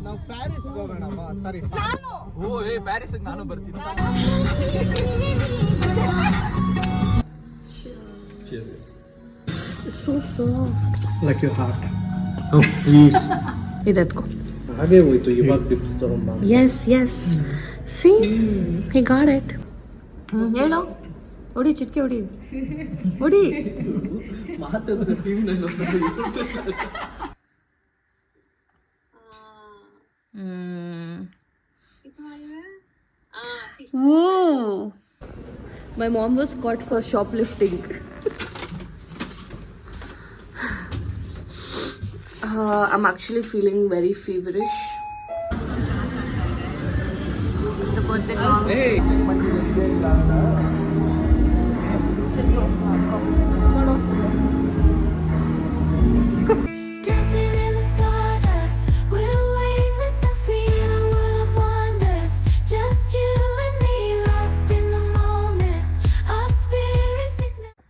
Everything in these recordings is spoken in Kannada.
ನಾವು ಪ್ಯಾರಿಸ್ ಹೋಗೋಣಪ್ಪ. ಸರಿ ಓ ಪ್ಯಾರಿಸ್ ನಾನು ಬರ್ತೀನಿ. It's so soft. Like your heart. Oh, please. ಇದಕ್ಕೋ ಹಾಗೆ ಹೋಯ್ತು ಇವಾಗ ಟಿಪ್ಸ್ ತಗೊಂಬ. Yes. See? He got it. ಹೇಳು. ಹೊಡಿ ಚಿಟ್ಕೆ ಹೊಡಿ. ಮಾತಾಡಿದ್ರೆ TV nine Whoa. My mom was caught for shoplifting. I'm actually feeling very feverish. The birthday girl. Hey. Dancing in the stardust, we're weightless and free in a world of wonders. Just you and me, lost in the moment. Our spirits ignite.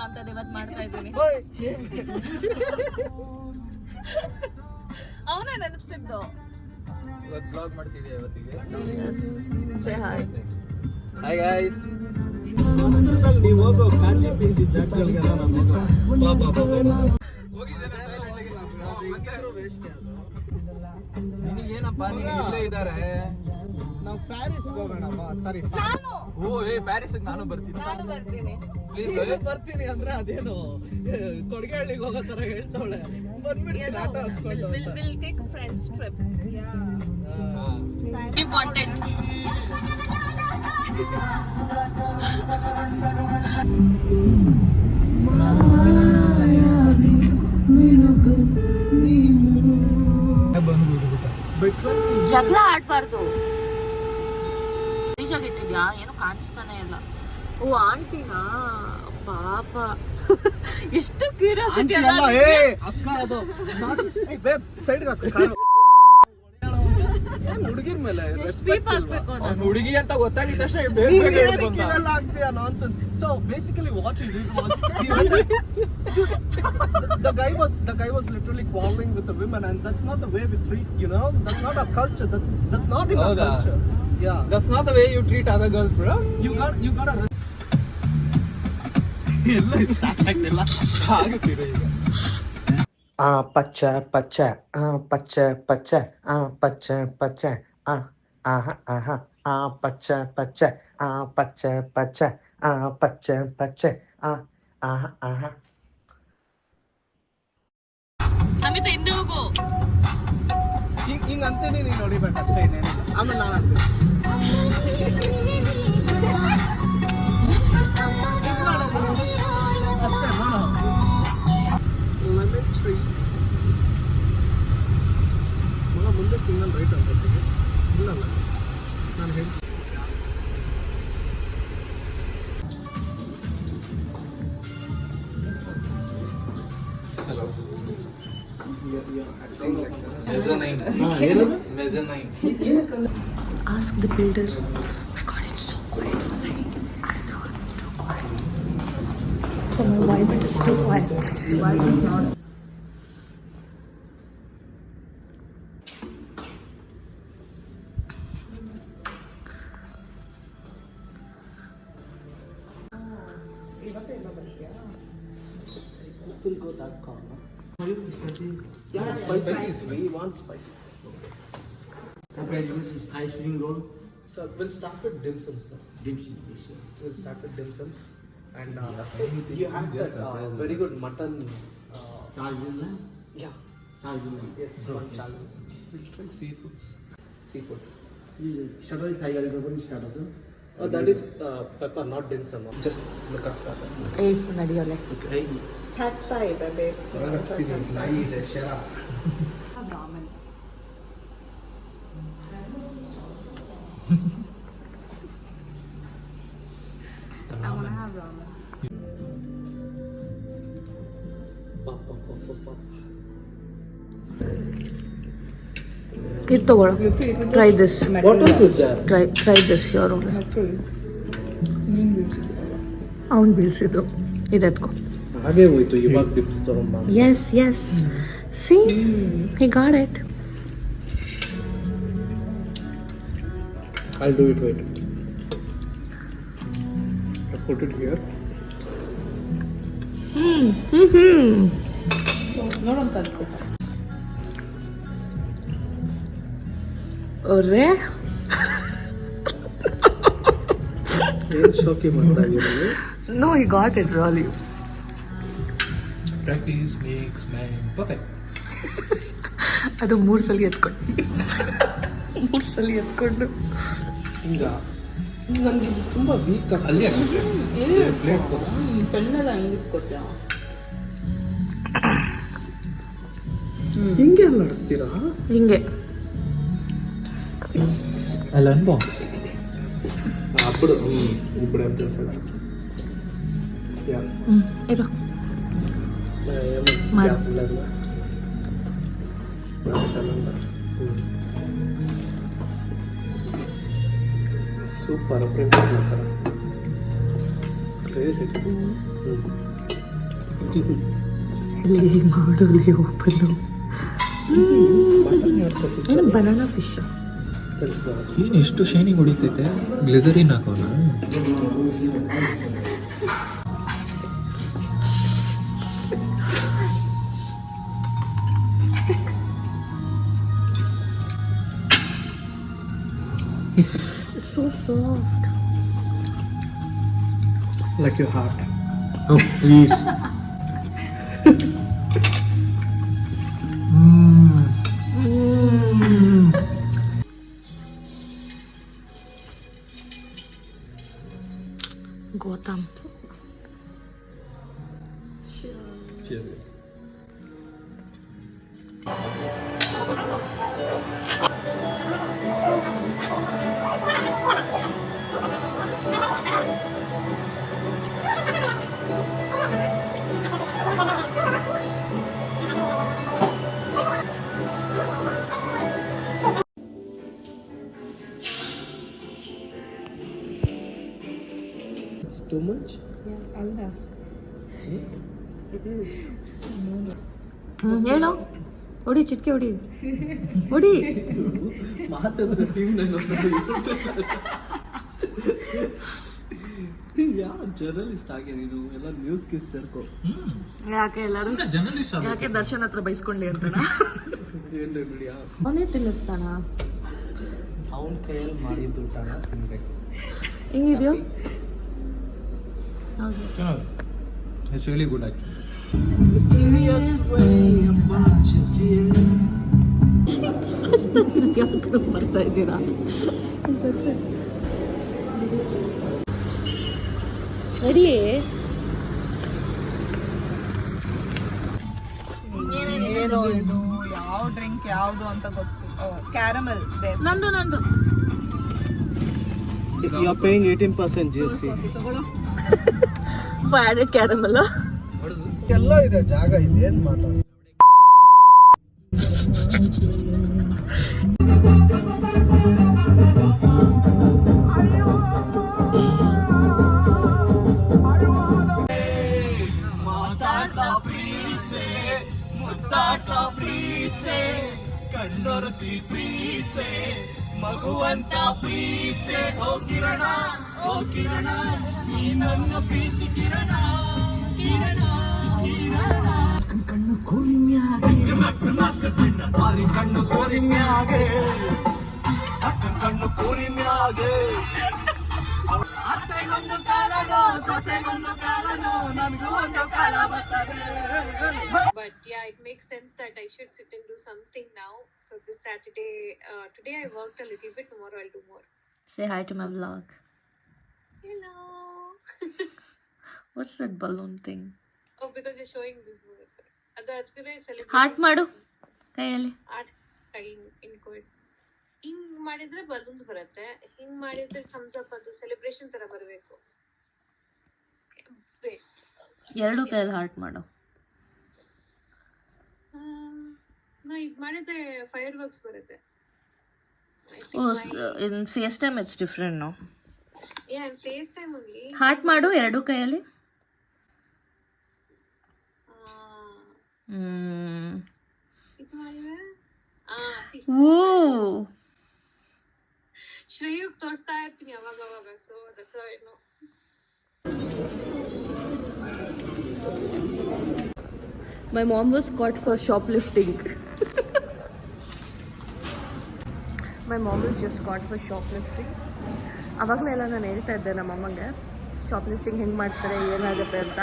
ಅಂತ ಇವತ್ತು ಮಾಡ್ತಾ ಇದ್ದೀನಿ. ಅವನೇ ನೆನಪಿಸಿದ್ದು. ಇವತ್ತು ಬ್ಲಾಗ್ ಮಾಡ್ತಿದ್ದೆ ಇವತ್ತಿಗೆ. Say hi. Hi guys. ಹತ್ರದಲ್ಲಿ ನೀವು ಹೋಗೋ ಕಾಂಜಿ ಪಿಂಜಿ ಜಾಗಗಳಿಗೆಲ್ಲ ನಾನು ನಿನಗೇನಪ್ಪ ನೀನು ಇಲ್ಲೇ ಇದ್ದಾರೆ. ನಾವು ಪ್ಯಾರಿಸ್ ಹೋಗೋಣಪ್ಪ. ಸರಿ ಓ ಪ್ಯಾರಿಸ್ ನಾನು ಬರ್ತೀನಿ. ಪ್ಲೀಸ್ ಬರ್ತೀನಿ ಅಂದ್ರೆ ಅದೇನು ಕೊಡಗೇಳಿಗೆ ಹೋಗೋ ತರ ಹೇಳ್ತಾವಳೆ. ಬಂದ್ಬಿಡ್ತೀನಿ ಆಟ ಹತ್ಕೊಂಡು. We'll take a friends trip. Give content. ಜಗಳ ಆಡ್ಬಾರ್ದು. ಇಟ್ಟಿದ್ಯಾ ಏನು ಕಾಣಿಸ್ತಾನೆ ಇಲ್ಲ. ಓ ಆಂಟಿನಾ ಪಾಪ. ಎಷ್ಟು ಕ್ಯೂರಿಯಾಸಿಟಿ ಅಲ್ಲ. ಅಕ್ಕ ಅದು ಸೈಡ್ಗೆ ಹಾಕು. ಹುಡುಗಿರ ಮೇಲೆ ಹುಡುಗಿ ಅಂತ ಗೊತ್ತಾಗಿದ್ದ ತಕ್ಷಣ nonsense. So basically what he did was the guy was literally quarreling with the women, and that's not the way we treat, that's not our culture. That's not in our culture. Yeah, that's not the way you treat other girls, bro. you got ಎಲ್ಲ ಸ್ಟಾರ್ಟ್ ಆಗ್ತಿಲ್ಲ ಆಗುತ್ತೀರ ಈಗ. ಪಚ್ಚ ಪಚ್ಚ ಪಚ್ಚ ಪಚ್ಚ ಪಚ್ಚ ಪಚ್ಚ ಆಹ ಆಹ ಪಚ್ಚ ಪಚ್ಚ ಪಚ್ಚ ಪಚ್ಚ ಪಚ್ಚ ಪಚ್ಚ ಆಹ ಆಹ. ನಮಿತ ಹಿಂದೆ ಹೋಗು. ಹಿಂಗ ಅಂತೀನಿ ನೀನು ನೋಡಿಬೇಕಷ್ಟೇ, ಇನ್ನೇನಿಲ್ಲ. ಆಮೇಲೆ ನಾನು ಅಂತೀನಿ ಅಷ್ಟೇ. ನೋಡು ಲೆಮನ್ ಟ್ರೀ ಮಗ ಮುಂದೆ ಸಿಂಗಲ್ ರೈಟ್ ಅಂತೀನಿ. ಇಲ್ಲ ನಾನು ಹೇಳ್ತೀನಿ. Hello. Mezzanine. Ask the builder. My God, it's so quiet for me. I know it's too quiet. For my wife, it is too quiet. Why is not? We'll go that corner. Yeah, spicy. We want spicy. Okay, this Thai spring roll. So we'll start with dim sums now. Dim sum, yes, sir. We'll start with dim sums. And you have that very good mutton. Charjuna? Yeah. Charjuna. Yes, one challenge. We'll try seafoods. Seafood. Starter is Thai curry, pepper starter, sir. Oh, that is pepper, not dim sum. Just look up that. Hey, ನಡಿಯೋಲೆ. Okay. ಹತ್ತಾ ಇದೆ. ಹೊರಗಡೆ ನಾಯಿ ಇದೆ, ಶರ. Ramen. I want to have ramen. ಇದು ತಗೊಳ್ಳೋ. Try this. What else is there? Try this your own. ಅವ್ನು ಬೀಳ್ಸಿದ್ದು ಇದೆತ್ಕೊ. ಹಾಗೆ ಹೋಯ್ತು ಇವಾಗ ಡಿಪ್ಸ್ ತಗೊಂಬ. Yes yes see he got it. I'll do it, wait. I put it here. ನೋಡೋಣ ಕಲ್ತ್ಬಿಟ್ಟ. ಒರ್ರೆ ಏನು ಶೋಕಿ ಮಾಡ್ತಾ ಇದ್ದೀರಿ? No he got it really. Practice makes man perfect. ಅದು 3 ಸಲ ಎತ್ಕೊಂಡು ಹಿಂಗ ನನಗೆ ಇದು ತುಂಬ ವೀಕ್ ಅಲ್ಲಿ ಪ್ಲೇಟ್ ಪೆನ್ನೆಲ್ಲ ಹಂಗಿಟ್ಟು ಕೊಟ್ಟ. ಹಿಂಗೆ ನಡೆಸ್ತೀರಾ? ಹಿಂಗೆ I'll unbox. అప్పుడు ఇప్పుడు ఏం తెలుసా? ಇರು ಸೂಪರ್ ಪ್ರಿಂಟ್ ಮಾಡ್ತಾರೆ. ಕ್ರೇಜಿ. ಇಲ್ಲಿ ಹೀಗೆ ಮಾಡು ಓಪನ್ನು. ಏನು ಬನಾನಾ ಫಿಶ್ తెలుసు. ಏನು ಎಷ್ಟು ಶೈನಿಂಗ್ ಹೊಡಿತೈತೆ. ಗ್ಲಿಸರಿನ್ ಹಾಕೋಣ. so soft. Like your heart. Oh, please. Gotham. Cheers. It's too much? ಅಲ್ಲ ಹೇಳು ಹೊಡಿ ಚಿಟ್ಕೆ ಹೊಡಿ ಹೊಡಿ. ಮಾತಾಡಿದ್ರೆ ಯಾವ ಜರ್ನಲಿಸ್ಟ್ ಆಗಿ ನೀನು ಎಲ್ಲ ನ್ಯೂಸ್ ಗೆ ಸೇರ್ಕೋ. ಯಾಕೆ ಎಲ್ಲರೂ ಜರ್ನಲಿಸ್ಟ್ ಯಾಕೆ ದರ್ಶನ್ ಹತ್ರ ಬೈಸ್ಕೊಂಡ್ಲಿ ಅಂತನಾ? ಏನು ಬಿಡಿಯಾ, ಅವನೇ ತಿನ್ನಿಸ್ತಾನ. ಅವನ ಕೈಯಲ್ಲಿ ಮಾಡಿದ್ದು ಊಟನ ತಿನ್ಬೇಕು. ಹೆಂಗಿದ್ಯೋ? It's really good actually. Mysterious way about you, dear. ಯಾಕೆ ಬರ್ತಾ ಇದ್ದೀರಾ? ರೆಡಿ? ಏನೋ ಇದು ಯಾವ ಡ್ರಿಂಕ್ ಯಾವುದು ಅಂತ ಗೊತ್ತು. ಕ್ಯಾರಮಲ್ ನಂದು You are paying 18% GST. ತಗೊಳ್ಳೋ. ಫ್ಯಾಡೆಡ್ ಕ್ಯಾರಮಲ್. ಎಲ್ಲ ಇದೆ ಜಾಗ ಇದೆ, ಏನ್ ಮಾತಾಡ. ಕಣ್ಣೊರಸಿ ಪ್ರೀಚೆ ಮಗುವಂತ ಪ್ರೀಚೆ. ಓ ಕಿರಣ ನೀ ನನ್ನ ಪ್ರೀತಿ ಕಿರಣ ಕಿರಣ ಕಿರಣ. ಕಣ್ಣು ಕೋರಿಮ್ಯಾಗೆ ಮಾರಿ ಕಣ್ಣು ಕೋರಿಮ್ಯಾಗೆ ಕಣ್ಣು ಕೋರಿಮ್ಯಾಗೆ. ಅತ್ತೆಗೊಂದು ಕಾಲನೋ ಸೊಸೆಗೊಂದು ಕಾಲನೋ ನನಗೂ ಒಂದು ಕಾಲ ಬರ್ತದೆ. But yeah, it makes sense that I should sit and do something now. So this Saturday, today I worked a little bit, tomorrow I'll do more. Say hi to my vlog. Hello. What's that balloon thing? Oh, because you're showing this movie. Adare celebration. Heart ಮಾಡು ಕೈಯಲ್ಲಿ. Art in code. ಹಿಂಗ್ ಮಾಡಿದ್ರೆ ಬಲೂನ್ಸ್ ಬರುತ್ತೆ, ಹಿಂಗ್ ಮಾಡಿದ್ರೆ ಥಮ್ಸ್ ಅಪ್ ಅದು ಸೆಲೆಬ್ರೇಷನ್ ತರ ಬರಬೇಕು. ಎರಡು ಕೈಯಲ್ಲಿ ಹಾರ್ಟ್ ಮಾಡು. ನಾ ಇದು ಮಾಡಿದ್ರೆ ಫೈರ್ ವರ್ಕ್ಸ್ ಬರುತ್ತೆ. Oh in FaceTime it's different no. Yeah, FaceTime only. Heart ಮಾಡು ಎರಡು ಕೈಯಲ್ಲಿ. ಇದು ಮಾಡಿದ್ರೆ ಓ ಶ್ರೇಯುಗ್ ತೋರಿಸ್ತಾ ಇರ್ತೀನಿ ಅವಾಗ so that's how I know. My mom was caught for shoplifting. My mom was just caught for shoplifting. ಅವಾಗಲೆಲ್ಲ ನಾನು ಹೇಳ್ತಾ ಇದ್ದೆ ನಮ್ಮಮ್ಮಗೆ ಶಾಪ್ಲಿಫ್ಟಿಂಗ್ ಹೆಂಗೆ ಮಾಡ್ತಾರೆ ಏನಾಗುತ್ತೆ ಅಂತ.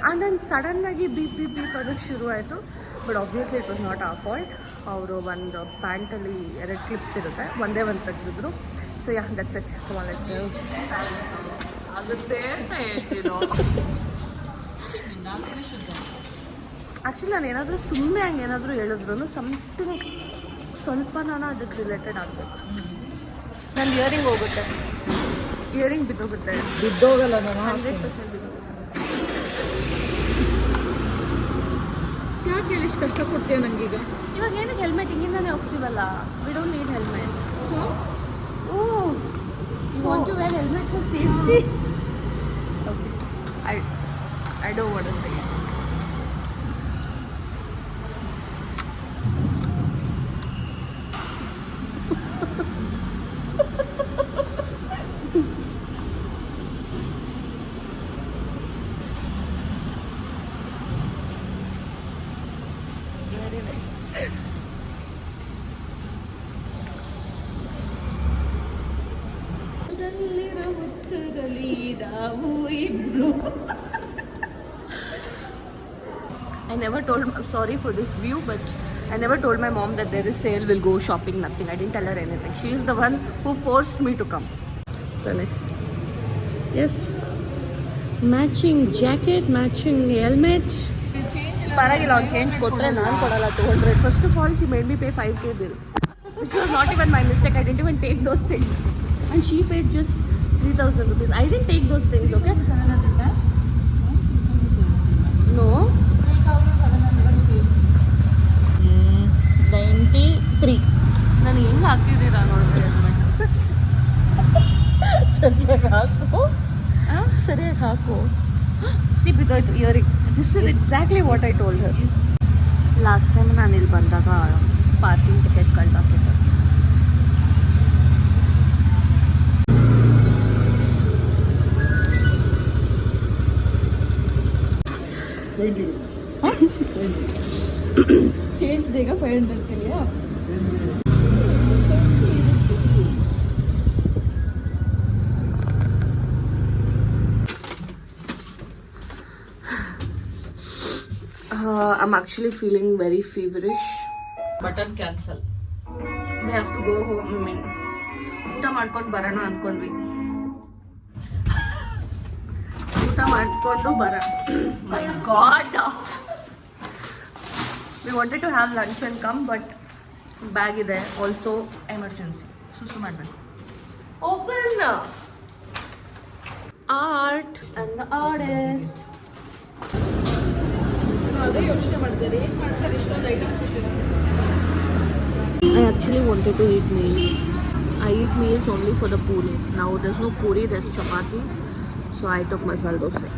ಆ್ಯಂಡ್ ದೆನ್ ಸಡನ್ನಾಗಿ ಬೀಪ್ ಅದಕ್ಕೆ ಶುರು ಆಯಿತು. But obviously it was not our fault. ಅವರು ಒಂದು ಪ್ಯಾಂಟಲ್ಲಿ 2 ಕ್ಲಿಪ್ಸ್ ಇರುತ್ತೆ, ಒಂದೇ ಒಂದು ತೆಗೆದಿದ್ರು. So yeah that's it. ಆಗುತ್ತೆ ಅಂತ ಹೇಳ್ತೀನೋ. ಆ್ಯಕ್ಚುಲಿ ನಾನು ಏನಾದರೂ ಸುಮ್ಮನೆ ಹಂಗೆ ಏನಾದರೂ ಹೇಳಿದ್ರು ಸಮಥಿಂಗ್ ಸ್ವಲ್ಪ ನಾನು ಅದಕ್ಕೆ ರಿಲೇಟೆಡ್ ಆಗಬೇಕು. ನನ್ನ ಇಯರಿಂಗ್ ಹೋಗುತ್ತೆ, ಇಯರಿಂಗ್ ಬಿದ್ದೋಗುತ್ತೆ. ಬಿದ್ದೋಗಲ್ಲ ನಾನು 100% ಬಿದ್ದೋಗುತ್ತೆ. ಯಾಕೆ ಹೇಳಿ ಇಷ್ಟು ಕಷ್ಟ ಕೊಡ್ತೀಯ ನನಗೀಗ? ಇವಾಗ ಏನಕ್ಕೆ ಹೆಲ್ಮೆಟ್ ಹಿಂಗಿಂದಾನೆ ಹೋಗ್ತೀವಲ್ಲ, we don't need helmet. So oh you want to wear helmet for safety? Okay I don't want to say. Very nice. I never told, I'm sorry for this view, but I never told my mom that there is sale, we'll go shopping, nothing. I didn't tell her anything. She is the one who forced me to come. Yes. Matching jacket, matching helmet. ಪರವಾಗಿಲ್ಲ, ಅವ್ನು ಚೇಂಜ್ ಕೊಟ್ಟರೆ ನಾನು ಕೊಡಲ್ಲ 200. First of all, she made me pay 5K bill. Which was not even my mistake. I didn't even take those things. And she paid just 3,000 rupees. I didn't take those things, okay? No. 93. ನಾನು ಹೆಂಗೆ ಹಾಕಿದ್ದೀರಾ ನೋಡಿದ್ರೆ ಸರಿಯಾಗಿ ಹಾಕು, ಸರಿಯಾಗಿ ಹಾಕು. ಸಿ ಬಿದ್ದೋಯ್ತು earring. This is exactly what I told her. Last time ನಾನು ಇಲ್ಲಿ ಬಂದಾಗ ಪಾರ್ಕಿಂಗ್ ಟಿಕೆಟ್ ಕಳ್ದಾಕಿದ್ದೆ. चेंज देगा 500 के लिए आप? I'm actually feeling very feverish. Button cancel. We have to go home. I mean, ಊಟ ಮಾಡ್ಕೊಂಡು ಬರೋಣ ಅನ್ಕೊಂಡ್ವಿ. ಊಟ ಮಾಡ್ಕೊಂಡು ಬರೋಣ. My God. We wanted to have lunch and come, but bag ಇದೆ. Also emergency. ಸುಸು ಮಾಡಬೇಕು. Open. Art and the artist. ಅದೇ ಯೋಚನೆ ಮಾಡಿದ್ದಾರೆ, ಏನು ಮಾಡ್ತಾರೆ ಇಷ್ಟೊಂದು ಐಟಮ್ಸ್ ಇಟ್ಟಿದ್ದಾರೆ. I actually wanted to eat meals. I eat meals only for the puri. Now there's no puri, there's chapati. So I took masala dosa.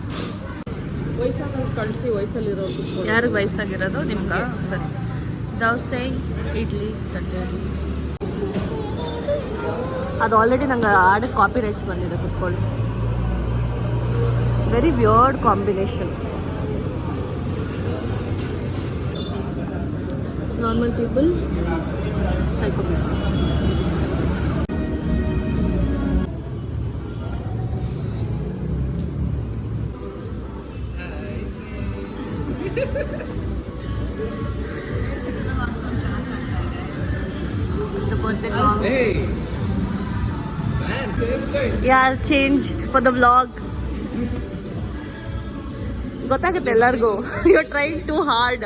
ವಯಸ್ಸಲ್ಲಿ ಕಳಿಸಿ ವಯಸ್ಸಲ್ಲಿರೋರು ಕುತ್ಕೊಂಡು. ಯಾರಿಗೆ ವಯಸ್ಸಾಗಿರೋದು ನಿಮ್ಗೆ? ಸರಿ. ದೋಸೆ, ಇಡ್ಲಿ, ತಟ್ಟೆಲಿ. ಅದು ಆಲ್ರೆಡಿ ನಂಗೆ ಆಡಕ್ಕೆ ಕಾಪಿ ರೈಟ್ಸ್ ಬಂದಿದೆ, ಕುತ್ಕೊಳ್ಳಿ. Very weird combination. Normal people, psychopath. The birthday vlog. Hey, man, today's Yeah, I've changed for the vlog. ಗೊತ್ತಾಗುತ್ತೆ ಎಲ್ಲರಿಗೂ. You're trying too hard.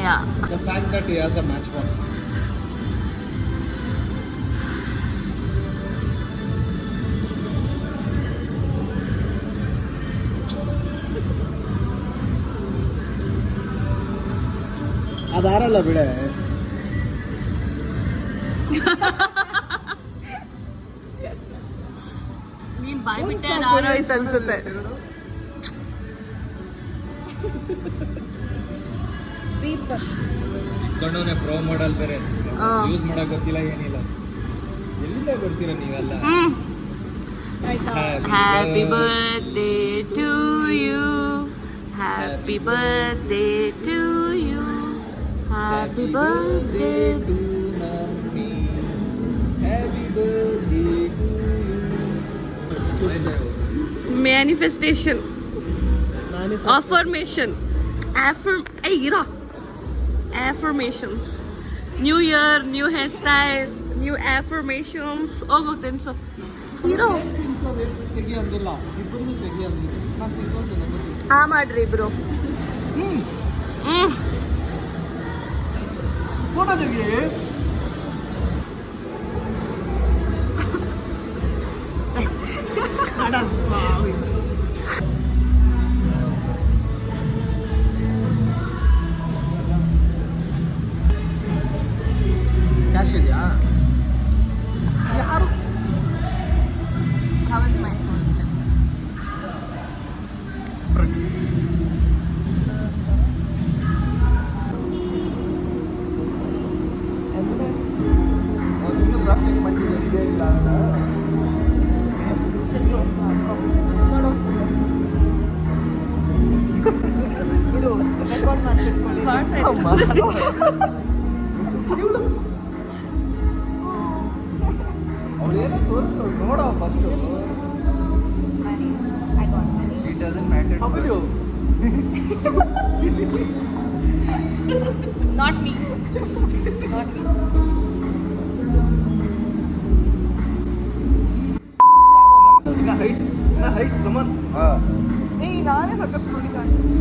Yeah. The fact that he has a matchbox. ಅದಾರಲ್ಲ ಬಿಡೆ. ನೀನ್ ಬಾಯ್ ಬಿಟ್ಟೆ ಆರೋಯ್ತು ಅನ್ಸುತ್ತೆ. ದೀಪ ಇಟ್ಕೊಂಡವನೇ ಪ್ರೋ ಮಾಡಲ್ ಬೇರೆ ಯೂಸ್ ಮಾಡಕ್ ಗೊತ್ತಿಲ್ಲ ಏನಿಲ್ಲ. ಎಲ್ಲಿಂದ ಬರ್ತೀರಾ ನೀವೆಲ್ಲ? ಆಯ್ತಾ? Happy birthday to you, happy birthday to you, happy birthday to mummy, happy birthday to you. Manifestation, affirmation, affirmations, new year, new hairstyle, new affirmations. ಹೋಗುತ್ತೇನ್ಸು ಹೀರೋ ತೆಗಿ ಅಂದಿಲ್ಲ, ಇಬ್ಬರು ತೆಗಿ ಅಂದಿಲ್ಲ. ನಾನು ತೆಗಿಯೋದು ಆ ಮಾಡ್ರಿ ಇಬ್ರು. ಫೋಟೋ ತೆಗಿ. ಕ್ಯಾಶ್ ಇದೆಯಾ? ಯಾರು? How is my phone? ಇನ್ನೂ ಪ್ರಾರ್ಥನೆ ಮಾಡಿದ್ರೆ ಇದೇ ಇಲ್ಲ ಅಂತ. ಇದು ರೆಕಾರ್ಡ್ ಮಾಡ್ತಿಟ್ಕೊಳ್ಳಿ. ಅವ್ರೇನೋ ತೋರಿಸ್ತಾವ್ ನೋಡೋ first. It doesn't matter. How are you? Not me. Not me. Height, come on. ಏಯ್ ನಾನೇ ಸಖತ್ ನೋಡಿ ಕಾಣ್ತೀನಿ.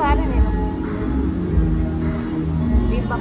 ಬಾರೆ ನೀನು. ಬಾ